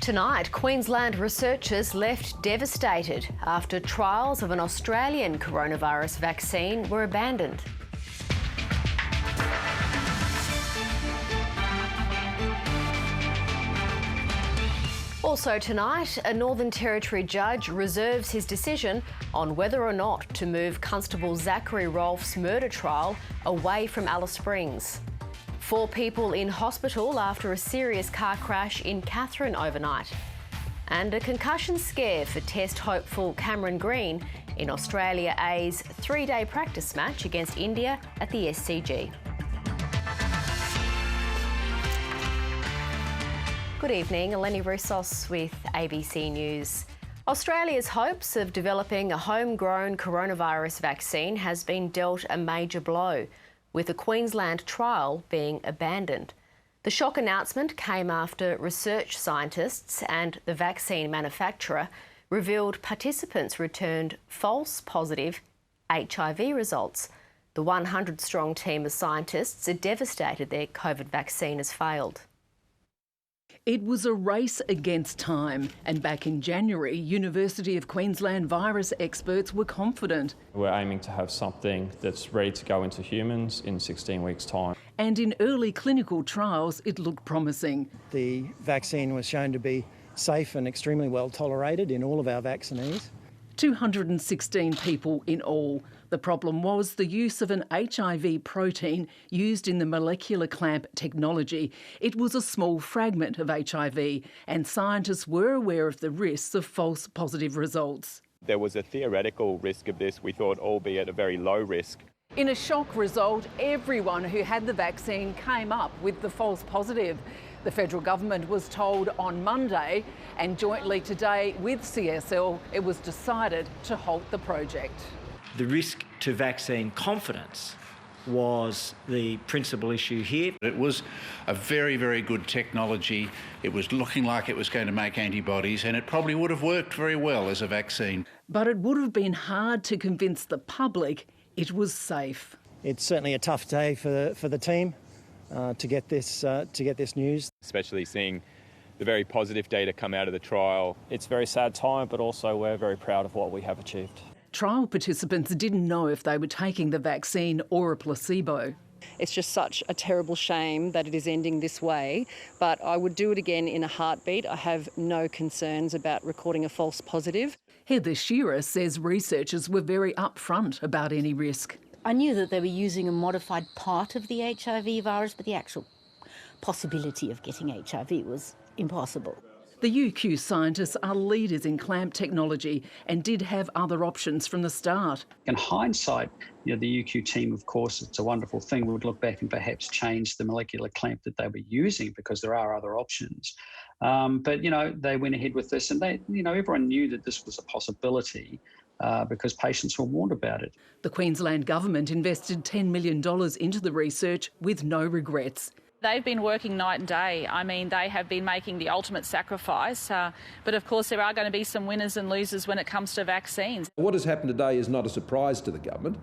Tonight, Queensland researchers left devastated after trials of an Australian coronavirus vaccine were abandoned. Also tonight, a Northern Territory judge reserves his decision on whether or not to move Constable Zachary Rolfe's murder trial away from Alice Springs. 4 people in hospital after a serious car crash in Katherine overnight. And a concussion scare for Test hopeful Cameron Green in Australia A's 3-day practice match against India at the SCG. Good evening, Eleni Roussos with ABC News. Australia's hopes of developing a homegrown coronavirus vaccine has been dealt a major blow, with the Queensland trial being abandoned. The shock announcement came after research scientists and the vaccine manufacturer revealed participants returned false positive HIV results. The 100-strong team of scientists are devastated their COVID vaccine has failed. It was a race against time, and back in January, University of Queensland virus experts were confident. We're aiming to have something that's ready to go into humans in 16 weeks' time. And in early clinical trials, it looked promising. The vaccine was shown to be safe and extremely well tolerated in all of our vaccinees. 216 people in all. The problem was the use of an HIV protein used in the molecular clamp technology. It was a small fragment of HIV, and scientists were aware of the risks of false positive results. There was a theoretical risk of this, we thought, albeit a very low risk. In a shock result, everyone who had the vaccine came up with the false positive. The federal government was told on Monday, and jointly today with CSL, it was decided to halt the project. The risk to vaccine confidence was the principal issue here. It was a very, very good technology. It was looking like it was going to make antibodies, and it probably would have worked very well as a vaccine. But it would have been hard to convince the public it was safe. It's certainly a tough day for the team to get this news. Especially seeing the very positive data come out of the trial. It's a very sad time, but also we're very proud of what we have achieved. Trial participants didn't know if they were taking the vaccine or a placebo. It's just such a terrible shame that it is ending this way, but I would do it again in a heartbeat. I have no concerns about recording a false positive. Heather Shearer says researchers were very upfront about any risk. I knew that they were using a modified part of the HIV virus, but the actual possibility of getting HIV was impossible. The UQ scientists are leaders in clamp technology and did have other options from the start. In hindsight, the UQ team, of course, it's a wonderful thing, would look back and perhaps change the molecular clamp that they were using because there are other options. But they went ahead with this, and everyone knew that this was a possibility because patients were warned about it. The Queensland government invested $10 million into the research with no regrets. They've been working night and day. I mean, they have been making the ultimate sacrifice. But of course, there are going to be some winners and losers when it comes to vaccines. What has happened today is not a surprise to the government.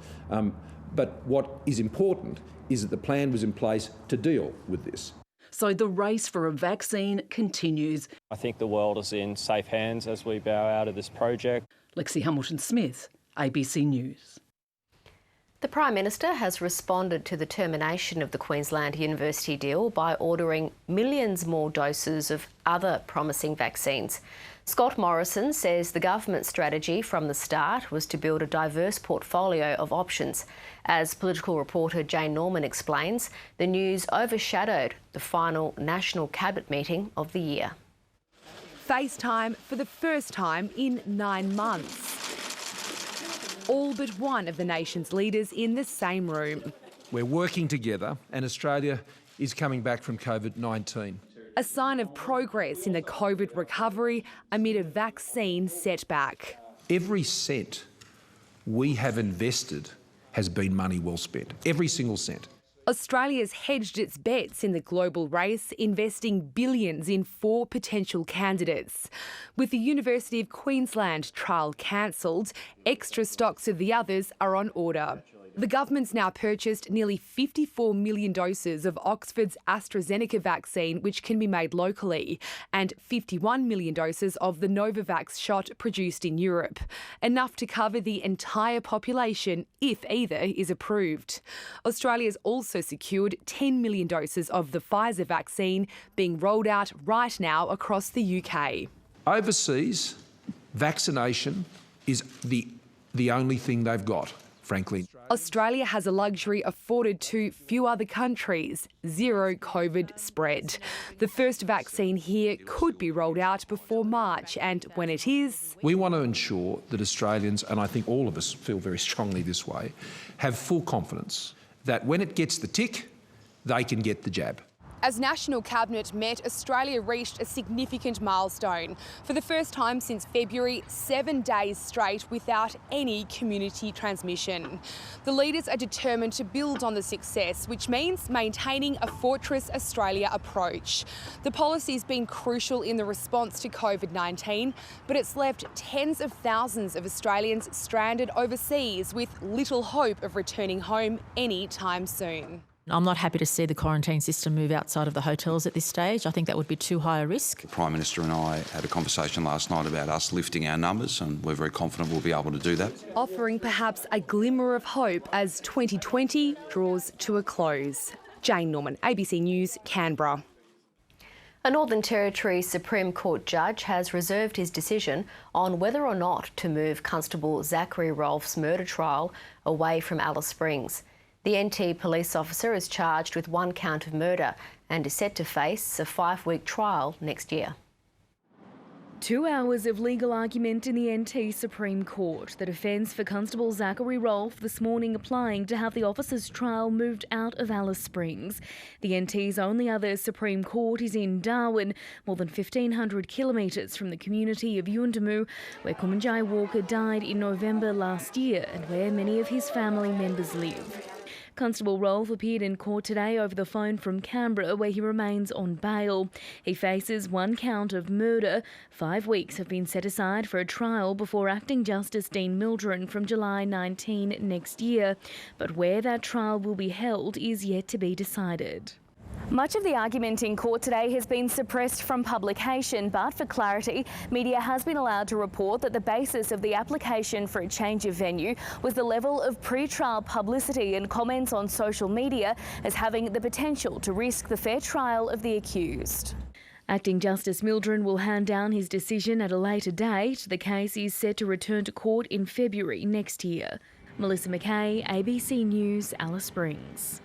But what is important is that the plan was in place to deal with this. So the race for a vaccine continues. I think the world is in safe hands as we bow out of this project. Lexi Hamilton-Smith, ABC News. The Prime Minister has responded to the termination of the Queensland University deal by ordering millions more doses of other promising vaccines. Scott Morrison says the government's strategy from the start was to build a diverse portfolio of options. As political reporter Jane Norman explains, the news overshadowed the final National Cabinet meeting of the year. FaceTime for the first time in 9 months. All but one of the nation's leaders in the same room. We're working together, and Australia is coming back from COVID-19. A sign of progress in the COVID recovery amid a vaccine setback. Every cent we have invested has been money well spent. Every single cent. Australia's hedged its bets in the global race, investing billions in 4 potential candidates. With the University of Queensland trial cancelled, extra stocks of the others are on order. The government's now purchased nearly 54 million doses of Oxford's AstraZeneca vaccine, which can be made locally, and 51 million doses of the Novavax shot produced in Europe, enough to cover the entire population if either is approved. Australia's also secured 10 million doses of the Pfizer vaccine being rolled out right now across the UK. Overseas, vaccination is the only thing they've got, frankly. Australia has a luxury afforded to few other countries: zero COVID spread. The first vaccine here could be rolled out before March, and when it is... We want to ensure that Australians, and I think all of us feel very strongly this way, have full confidence that when it gets the tick, they can get the jab. As National Cabinet met, Australia reached a significant milestone. For the first time since February, 7 days straight without any community transmission. The leaders are determined to build on the success, which means maintaining a Fortress Australia approach. The policy's been crucial in the response to COVID-19, but it's left tens of thousands of Australians stranded overseas with little hope of returning home anytime soon. I'm not happy to see the quarantine system move outside of the hotels at this stage. I think that would be too high a risk. The Prime Minister and I had a conversation last night about us lifting our numbers, and we're very confident we'll be able to do that. Offering perhaps a glimmer of hope as 2020 draws to a close. Jane Norman, ABC News, Canberra. A Northern Territory Supreme Court judge has reserved his decision on whether or not to move Constable Zachary Rolfe's murder trial away from Alice Springs. The NT police officer is charged with 1 count of murder and is set to face a 5-week trial next year. 2 hours of legal argument in the NT Supreme Court. The defence for Constable Zachary Rolfe this morning applying to have the officer's trial moved out of Alice Springs. The NT's only other Supreme Court is in Darwin, more than 1,500 kilometres from the community of Yuendamu, where Kumanjai Walker died in November last year and where many of his family members live. Constable Rolfe appeared in court today over the phone from Canberra, where he remains on bail. He faces 1 count of murder. 5 weeks have been set aside for a trial before Acting Justice Dean Mildren from July 19 next year. But where that trial will be held is yet to be decided. Much of the argument in court today has been suppressed from publication, but for clarity, media has been allowed to report that the basis of the application for a change of venue was the level of pre-trial publicity and comments on social media as having the potential to risk the fair trial of the accused. Acting Justice Mildren will hand down his decision at a later date. The case is set to return to court in February next year. Melissa McKay, ABC News, Alice Springs.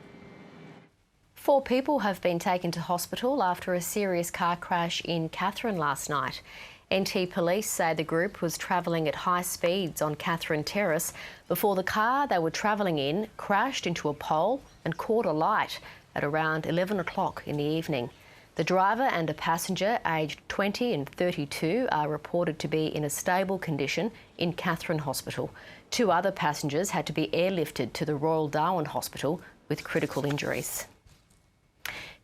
4 people have been taken to hospital after a serious car crash in Katherine last night. NT police say the group was travelling at high speeds on Katherine Terrace before the car they were travelling in crashed into a pole and caught alight at around 11 o'clock in the evening. The driver and a passenger aged 20 and 32 are reported to be in a stable condition in Katherine Hospital. 2 other passengers had to be airlifted to the Royal Darwin Hospital with critical injuries.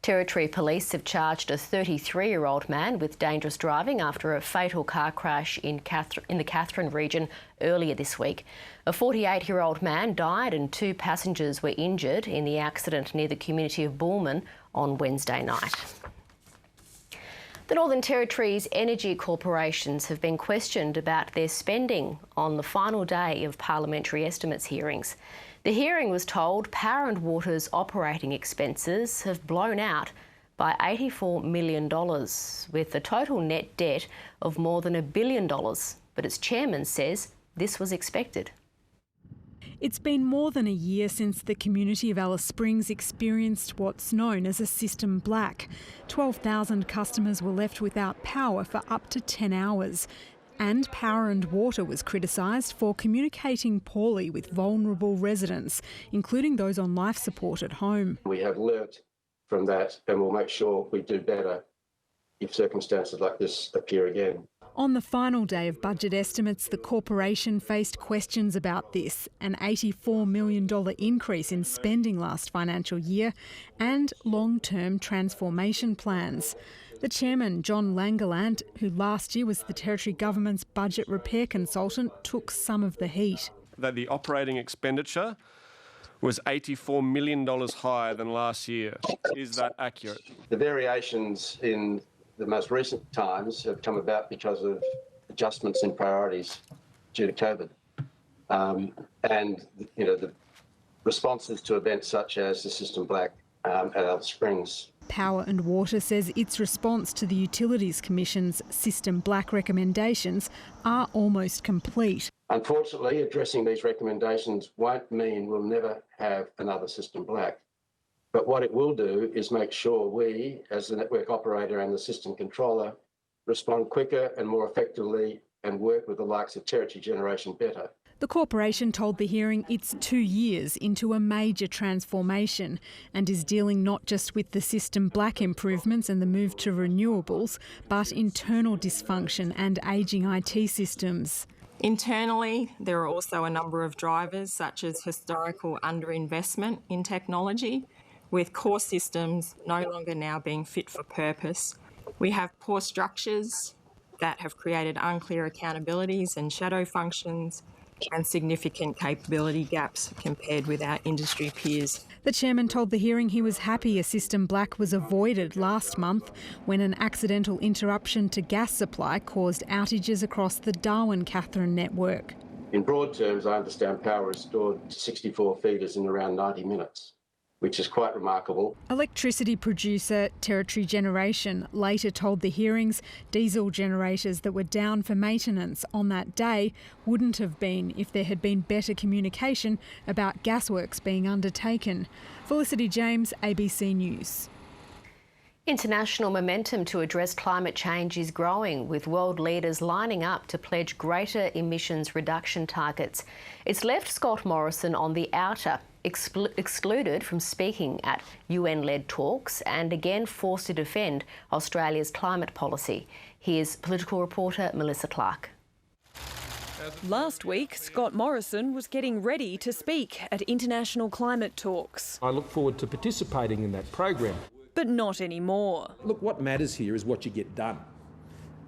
Territory Police have charged a 33-year-old man with dangerous driving after a fatal car crash in the Katherine region earlier this week. A 48-year-old man died and 2 passengers were injured in the accident near the community of Bulletin on Wednesday night. The Northern Territory's energy corporations have been questioned about their spending on the final day of parliamentary estimates hearings. The hearing was told Power and Water's operating expenses have blown out by $84 million, with a total net debt of more than $1 billion. But its chairman says this was expected. It's been more than a year since the community of Alice Springs experienced what's known as a system black. 12,000 customers were left without power for up to 10 hours. And Power and Water was criticised for communicating poorly with vulnerable residents, including those on life support at home. We have learnt from that and we'll make sure we do better if circumstances like this appear again. On the final day of budget estimates, the corporation faced questions about this, an $84 million increase in spending last financial year, and long-term transformation plans. The chairman, John Langeland, who last year was the Territory Government's budget repair consultant, took some of the heat. That the operating expenditure was $84 million higher than last year. Is that accurate? The variations in the most recent times have come about because of adjustments in priorities due to COVID. The responses to events such as the System Black at Alice Springs. Power and Water says its response to the Utilities Commission's System Black recommendations are almost complete. Unfortunately, addressing these recommendations won't mean we'll never have another System Black. But what it will do is make sure we, as the network operator and the system controller, respond quicker and more effectively and work with the likes of Territory Generation better. The corporation told the hearing it's 2 years into a major transformation and is dealing not just with the System Black improvements and the move to renewables, but internal dysfunction and ageing IT systems. Internally, there are also a number of drivers such as historical underinvestment in technology, with core systems no longer now being fit for purpose. We have poor structures that have created unclear accountabilities and shadow functions, and significant capability gaps compared with our industry peers. The chairman told the hearing he was happy a System Black was avoided last month when an accidental interruption to gas supply caused outages across the Darwin-Katherine network. In broad terms, I understand power is restored to 64 feeders in around 90 minutes, which is quite remarkable. Electricity producer Territory Generation later told the hearings diesel generators that were down for maintenance on that day wouldn't have been if there had been better communication about gasworks being undertaken. Felicity James, ABC News. International momentum to address climate change is growing, with world leaders lining up to pledge greater emissions reduction targets. It's left Scott Morrison on the outer, excluded from speaking at UN-led talks and again forced to defend Australia's climate policy. Here's political reporter Melissa Clark. Last week, Scott Morrison was getting ready to speak at international climate talks. I look forward to participating in that program. But not anymore. Look, what matters here is what you get done,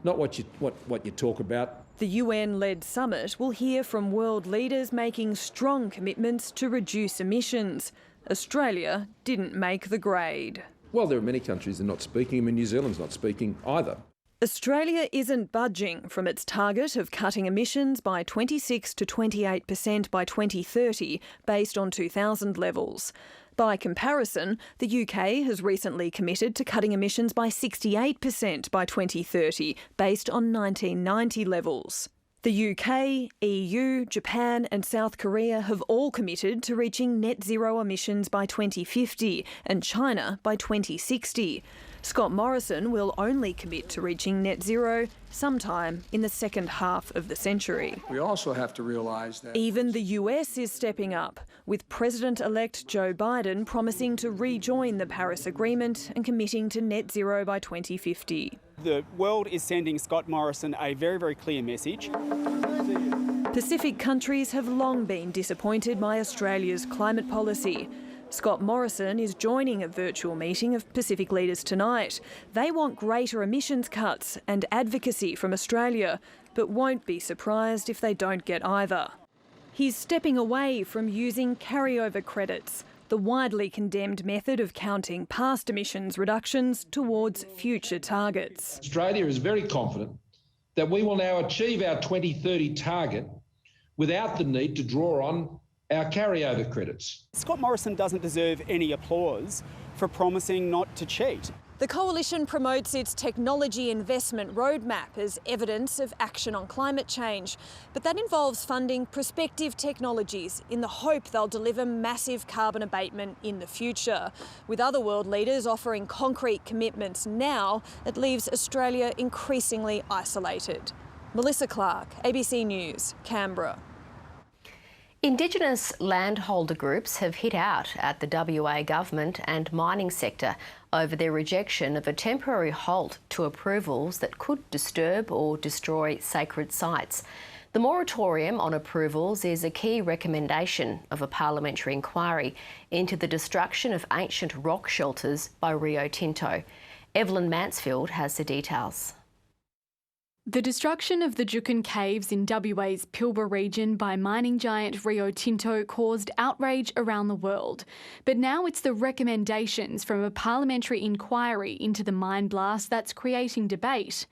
not what you talk about. The UN-led summit will hear from world leaders making strong commitments to reduce emissions. Australia didn't make the grade. Well, there are many countries that are not speaking. I mean, New Zealand's not speaking either. Australia isn't budging from its target of cutting emissions by 26 to 28% by 2030, based on 2000 levels. By comparison, the UK has recently committed to cutting emissions by 68% by 2030, based on 1990 levels. The UK, EU, Japan and South Korea have all committed to reaching net zero emissions by 2050 and China by 2060. Scott Morrison will only commit to reaching net zero sometime in the second half of the century. We also have to realise that even the US is stepping up, with President-elect Joe Biden promising to rejoin the Paris Agreement and committing to net zero by 2050. The world is sending Scott Morrison a very, very clear message. Pacific countries have long been disappointed by Australia's climate policy. Scott Morrison is joining a virtual meeting of Pacific leaders tonight. They want greater emissions cuts and advocacy from Australia, but won't be surprised if they don't get either. He's stepping away from using carryover credits, the widely condemned method of counting past emissions reductions towards future targets. Australia is very confident that we will now achieve our 2030 target without the need to draw on our carryover credits. Scott Morrison doesn't deserve any applause for promising not to cheat. The coalition promotes its technology investment roadmap as evidence of action on climate change, but that involves funding prospective technologies in the hope they'll deliver massive carbon abatement in the future. With other world leaders offering concrete commitments now, it leaves Australia increasingly isolated. Melissa Clark, ABC News, Canberra. Indigenous landholder groups have hit out at the WA government and mining sector over their rejection of a temporary halt to approvals that could disturb or destroy sacred sites. The moratorium on approvals is a key recommendation of a parliamentary inquiry into the destruction of ancient rock shelters by Rio Tinto. Evelyn Mansfield has the details. The destruction of the Juukan Caves in WA's Pilbara region by mining giant Rio Tinto caused outrage around the world. But now it's the recommendations from a parliamentary inquiry into the mine blast that's creating debate.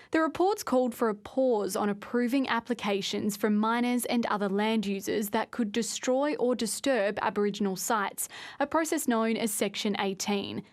The reports called for a pause on approving applications from miners and other land users that could destroy or disturb Aboriginal sites, a process known as Section 18.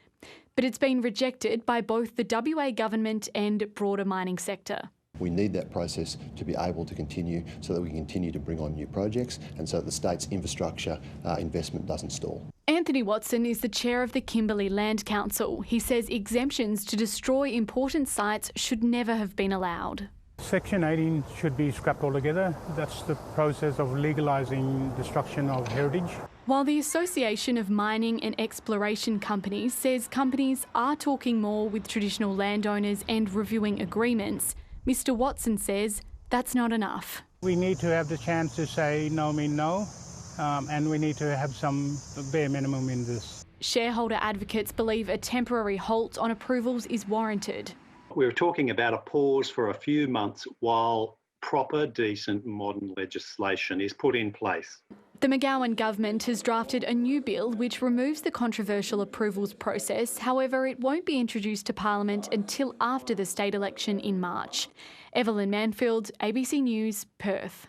But it's been rejected by both the WA government and broader mining sector. We need that process to be able to continue so that we can continue to bring on new projects and so that the state's infrastructure investment doesn't stall. Anthony Watson is the chair of the Kimberley Land Council. He says exemptions to destroy important sites should never have been allowed. Section 18 should be scrapped altogether. That's the process of legalising destruction of heritage. While the Association of Mining and Exploration Companies says companies are talking more with traditional landowners and reviewing agreements, Mr Watson says that's not enough. We need to have the chance to say no mean no, and we need to have some bare minimum in this. Shareholder advocates believe a temporary halt on approvals is warranted. We're talking about a pause for a few months while proper, decent, modern legislation is put in place. The McGowan government has drafted a new bill which removes the controversial approvals process. However, it won't be introduced to Parliament until after the state election in March. Evelyn Manfield, ABC News, Perth.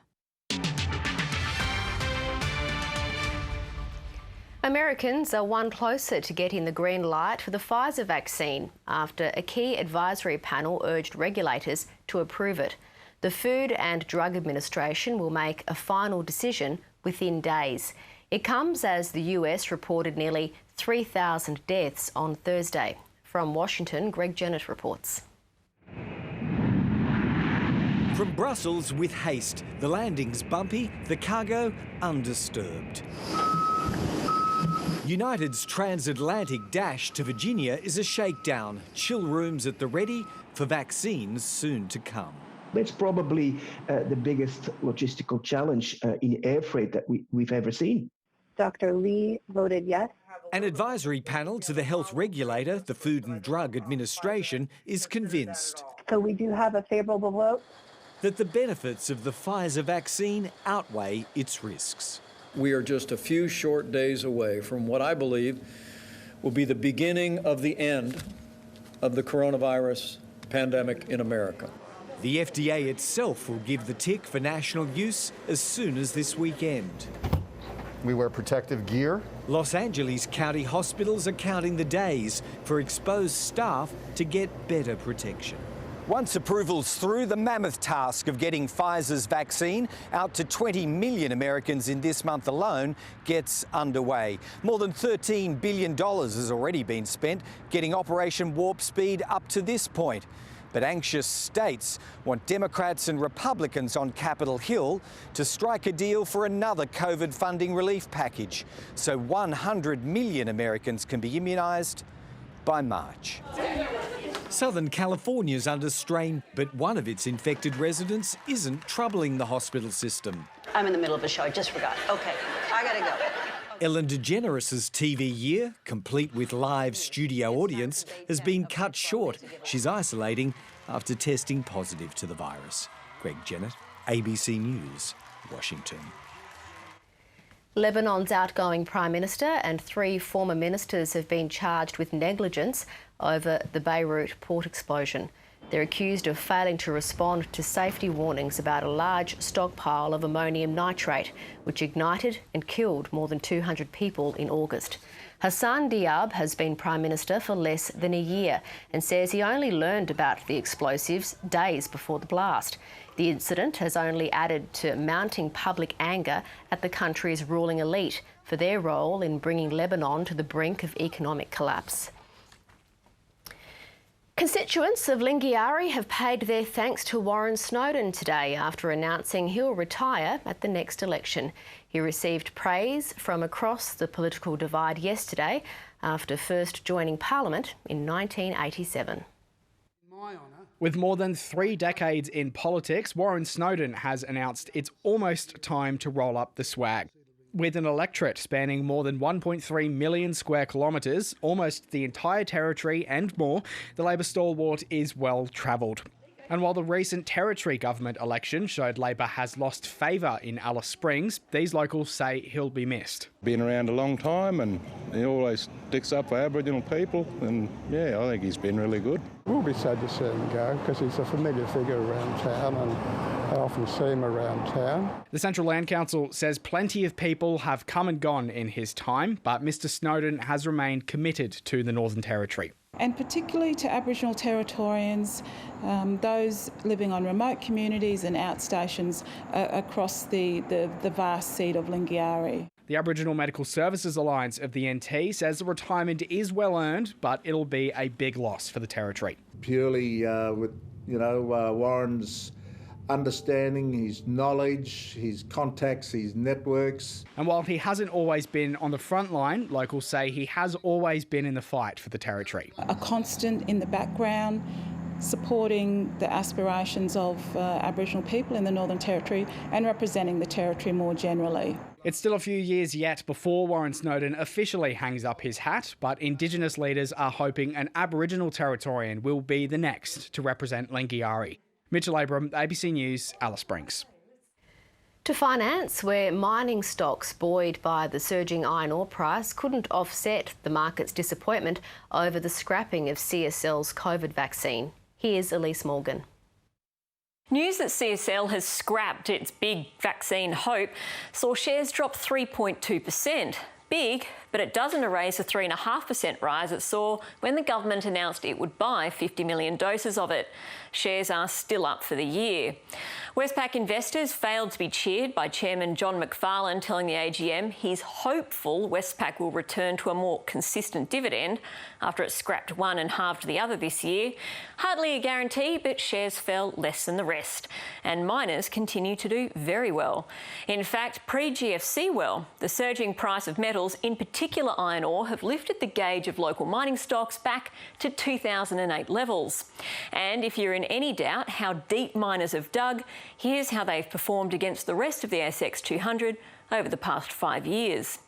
Americans are one closer to getting the green light for the Pfizer vaccine after a key advisory panel urged regulators to approve it. The Food and Drug Administration will make a final decision within days. It comes as the US reported nearly 3,000 deaths on Thursday. From Washington, Greg Jennett reports. From Brussels with haste, the landing's bumpy, the cargo undisturbed. United's transatlantic dash to Virginia is a shakedown. Chill rooms at the ready for vaccines soon to come. That's probably the biggest logistical challenge in air freight that we've ever seen. Dr. Lee voted yes. An advisory panel to the health regulator, the Food and Drug Administration, is convinced. So we do have a favourable vote. That the benefits of the Pfizer vaccine outweigh its risks. We are just a few short days away from what I believe will be the beginning of the end of the coronavirus pandemic in America. The FDA itself will give the tick for national use as soon as this weekend. We wear protective gear. Los Angeles County hospitals are counting the days for exposed staff to get better protection. Once approval's through, the mammoth task of getting Pfizer's vaccine out to 20 million Americans in this month alone gets underway. More than $13 billion has already been spent getting Operation Warp Speed up to this point. But anxious states want Democrats and Republicans on Capitol Hill to strike a deal for another COVID funding relief package so 100 million Americans can be immunised by March. Southern California's under strain, but one of its infected residents isn't troubling the hospital system. I'm in the middle of a show, I just forgot. Okay, I gotta go. Ellen DeGeneres' TV year, complete with live studio audience, has been cut short. She's isolating after testing positive to the virus. Greg Jennett, ABC News, Washington. Lebanon's outgoing Prime Minister and 3 former ministers have been charged with negligence over the Beirut port explosion. They're accused of failing to respond to safety warnings about a large stockpile of ammonium nitrate, which ignited and killed more than 200 people in August. Hassan Diab has been Prime Minister for less than a year and says he only learned about the explosives days before the blast. The incident has only added to mounting public anger at the country's ruling elite for their role in bringing Lebanon to the brink of economic collapse. Constituents of Lingiari have paid their thanks to Warren Snowden today after announcing he'll retire at the next election. He received praise from across the political divide yesterday after first joining Parliament in 1987. With more than 3 decades in politics, Warren Snowden has announced it's almost time to roll up the swag. With an electorate spanning more than 1.3 million square kilometres, almost the entire territory and more, the Labor stalwart is well travelled. And while the recent Territory government election showed Labor has lost favour in Alice Springs, these locals say he'll be missed. Been around a long time and he always sticks up for Aboriginal people, and yeah, I think he's been really good. We'll be sad to see him go because he's a familiar figure around town and I often see him around town. The Central Land Council says plenty of people have come and gone in his time, but Mr Snowden has remained committed to the Northern Territory. And particularly to Aboriginal Territorians, those living on remote communities and outstations across the vast seat of Lingiari. The Aboriginal Medical Services Alliance of the NT says the retirement is well earned, but it'll be a big loss for the Territory. Purely with, Warren's understanding, his knowledge, his contacts, his networks. And while he hasn't always been on the front line, locals say he has always been in the fight for the Territory. A constant in the background, supporting the aspirations of Aboriginal people in the Northern Territory and representing the Territory more generally. It's still a few years yet before Warren Snowden officially hangs up his hat, but Indigenous leaders are hoping an Aboriginal Territorian will be the next to represent Lingiari. Mitchell Abram, ABC News, Alice Springs. To finance, where mining stocks buoyed by the surging iron ore price couldn't offset the market's disappointment over the scrapping of CSL's COVID vaccine. Here's Elise Morgan. News that CSL has scrapped its big vaccine hope saw shares drop 3.2%. Big, but it doesn't erase the 3.5% rise it saw when the government announced it would buy 50 million doses of it. Shares are still up for the year. Westpac investors failed to be cheered by Chairman John McFarlane telling the AGM he's hopeful Westpac will return to a more consistent dividend after it scrapped one and halved the other this year. Hardly a guarantee, but shares fell less than the rest. And miners continue to do very well. In fact, pre-GFC the surging price of metals, in particular iron ore, have lifted the gauge of local mining stocks back to 2008 levels. And if you're in any doubt how deep miners have dug, here's how they've performed against the rest of the ASX 200 over the past 5 years.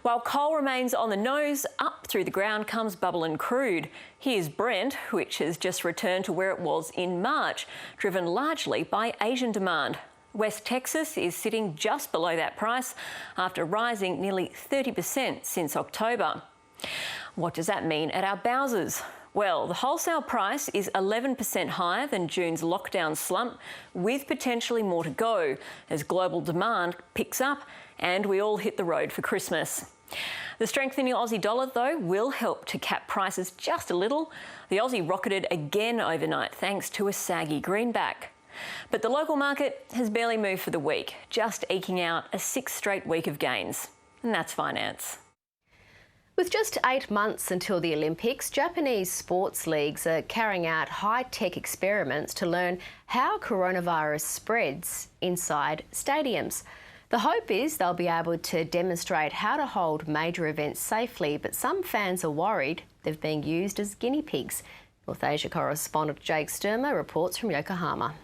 While coal remains on the nose, up through the ground comes bubbling crude. Here's Brent, which has just returned to where it was in March, driven largely by Asian demand. West Texas is sitting just below that price after rising nearly 30% since October. What does that mean at our Bowsers? Well, the wholesale price is 11% higher than June's lockdown slump, with potentially more to go as global demand picks up and we all hit the road for Christmas. The strengthening Aussie dollar, though, will help to cap prices just a little. The Aussie rocketed again overnight thanks to a saggy greenback. But the local market has barely moved for the week, just eking out a 6th straight week of gains. And that's finance. With just 8 months until the Olympics, Japanese sports leagues are carrying out high-tech experiments to learn how coronavirus spreads inside stadiums. The hope is they'll be able to demonstrate how to hold major events safely, but some fans are worried they're being used as guinea pigs. North Asia correspondent Jake Sturmer reports from Yokohama.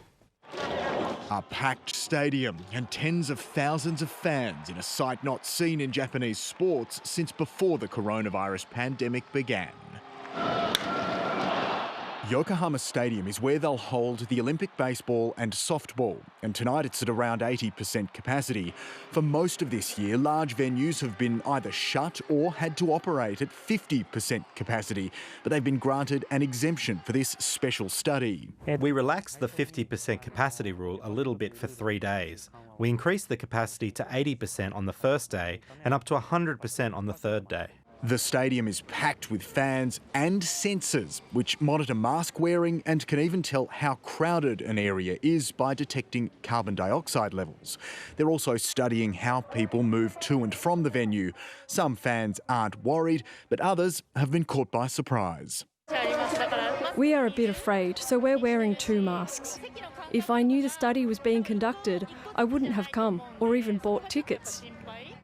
A packed stadium and tens of thousands of fans in a sight not seen in Japanese sports since before the coronavirus pandemic began. Yokohama Stadium is where they'll hold the Olympic baseball and softball, and tonight it's at around 80% capacity. For most of this year, large venues have been either shut or had to operate at 50% capacity, but they've been granted an exemption for this special study. We relaxed the 50% capacity rule a little bit for 3 days. We increased the capacity to 80% on the first day and up to 100% on the third day. The stadium is packed with fans and sensors, which monitor mask wearing and can even tell how crowded an area is by detecting carbon dioxide levels. They're also studying how people move to and from the venue. Some fans aren't worried, but others have been caught by surprise. We are a bit afraid, so we're wearing 2 masks. If I knew the study was being conducted, I wouldn't have come or even bought tickets.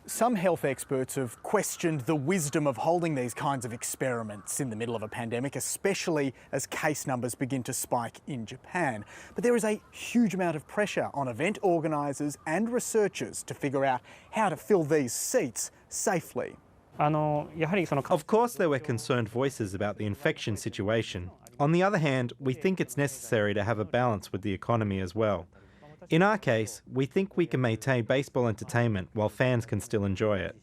Some health experts have questioned the wisdom of holding these kinds of experiments in the middle of a pandemic, especially as case numbers begin to spike in Japan. But there is a huge amount of pressure on event organisers and researchers to figure out how to fill these seats safely. Of course there were concerned voices about the infection situation. On the other hand, we think it's necessary to have a balance with the economy as well. In our case, we think we can maintain baseball entertainment while fans can still enjoy it.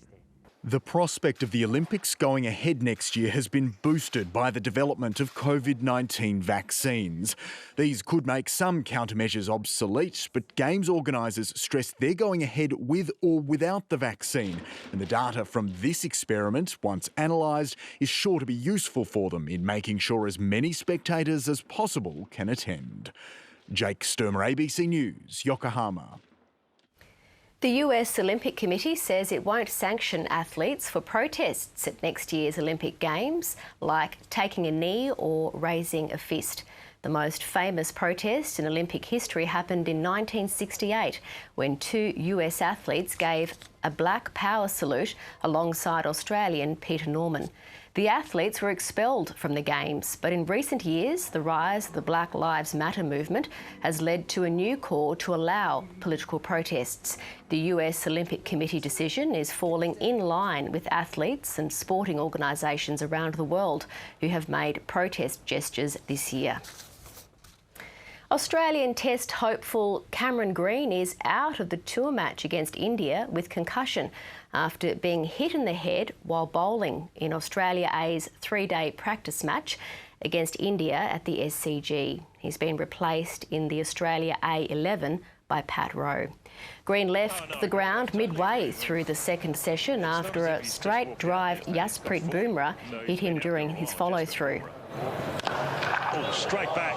The prospect of the Olympics going ahead next year has been boosted by the development of COVID-19 vaccines. These could make some countermeasures obsolete, but Games organisers stress they're going ahead with or without the vaccine. And the data from this experiment, once analysed, is sure to be useful for them in making sure as many spectators as possible can attend. Jake Sturmer, ABC News, Yokohama. The US Olympic Committee says it won't sanction athletes for protests at next year's Olympic Games, like taking a knee or raising a fist. The most famous protest in Olympic history happened in 1968 when 2 US athletes gave a Black Power salute alongside Australian Peter Norman. The athletes were expelled from the Games, but in recent years, the rise of the Black Lives Matter movement has led to a new call to allow political protests. The US Olympic Committee decision is falling in line with athletes and sporting organisations around the world who have made protest gestures this year. Australian Test hopeful Cameron Green is out of the tour match against India with concussion after being hit in the head while bowling in Australia A's 3-day practice match against India at the SCG. He's been replaced in the Australia A11 by Pat Rowe. Green left the ground midway through the second session after a straight drive Jasprit Bumrah hit him during his follow-through. Oh, straight back.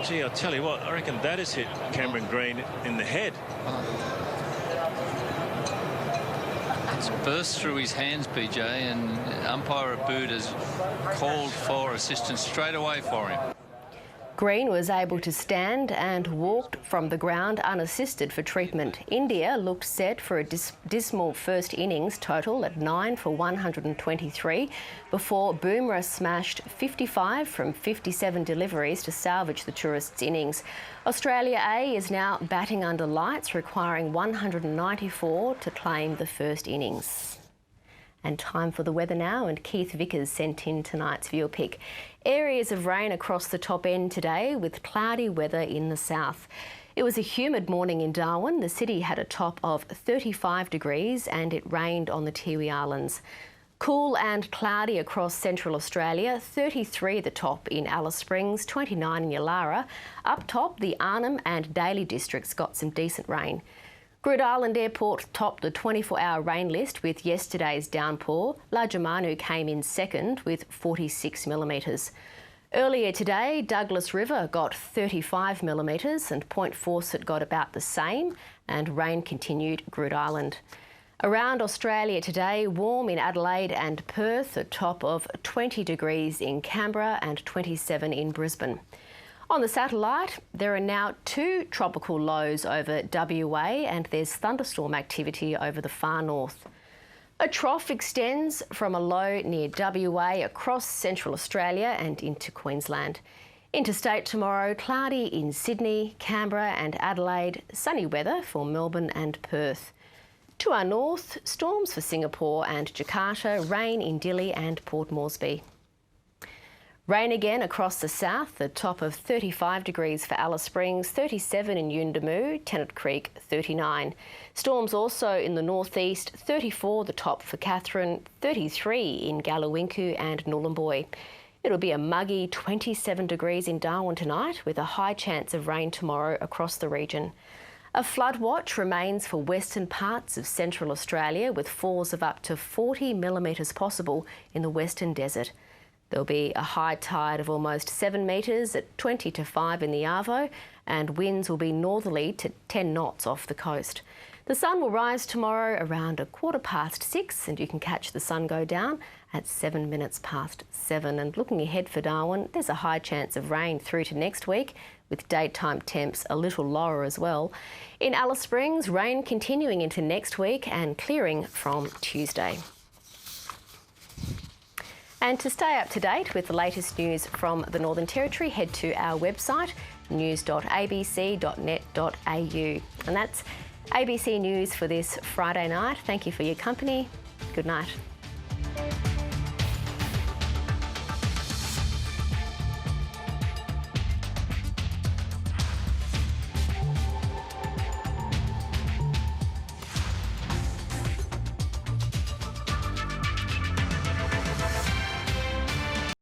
Gee, I'll tell you what, I reckon that has hit Cameron Green in the head. It's burst through his hands, PJ, and umpire Abood has called for assistance straight away for him. Green was able to stand and walked from the ground unassisted for treatment. India looked set for a dismal first innings total at 9 for 123 before Bumrah smashed 55 from 57 deliveries to salvage the tourists' innings. Australia A is now batting under lights, requiring 194 to claim the first innings. And time for the weather now, and Keith Vickers sent in tonight's viewer pick. Areas of rain across the top end today with cloudy weather in the south. It was a humid morning in Darwin. The city had a top of 35 degrees and it rained on the Tiwi Islands. Cool and cloudy across central Australia, 33 at the top in Alice Springs, 29 in Yulara. Up top, the Arnhem and Daly districts got some decent rain. Groote Eylandt Airport topped the 24-hour rain list with yesterday's downpour. Lajamanu came in second with 46 millimetres. Earlier today, Douglas River got 35 millimetres and Point Fawcett got about the same, and rain continued Groote Eylandt. Around Australia today, warm in Adelaide and Perth, a top of 20 degrees in Canberra and 27 in Brisbane. On the satellite, there are now 2 tropical lows over WA and there's thunderstorm activity over the far north. A trough extends from a low near WA across central Australia and into Queensland. Interstate tomorrow, cloudy in Sydney, Canberra and Adelaide, sunny weather for Melbourne and Perth. To our north, storms for Singapore and Jakarta, rain in Dili and Port Moresby. Rain again across the south, the top of 35 degrees for Alice Springs, 37 in Yuendamu, Tennant Creek 39. Storms also in the northeast, 34 the top for Katherine, 33 in Gallowinku and Nhulunbuy. It'll be a muggy 27 degrees in Darwin tonight with a high chance of rain tomorrow across the region. A flood watch remains for western parts of central Australia with falls of up to 40 millimetres possible in the Western Desert. There'll be a high tide of almost 7 metres at 20 to 5 in the Arvo, and winds will be northerly to 10 knots off the coast. The sun will rise tomorrow around 6:15, and you can catch the sun go down at 7:07. And looking ahead for Darwin, there's a high chance of rain through to next week, with daytime temps a little lower as well. In Alice Springs, rain continuing into next week and clearing from Tuesday. And to stay up to date with the latest news from the Northern Territory, head to our website, news.abc.net.au. And that's ABC News for this Friday night. Thank you for your company. Good night.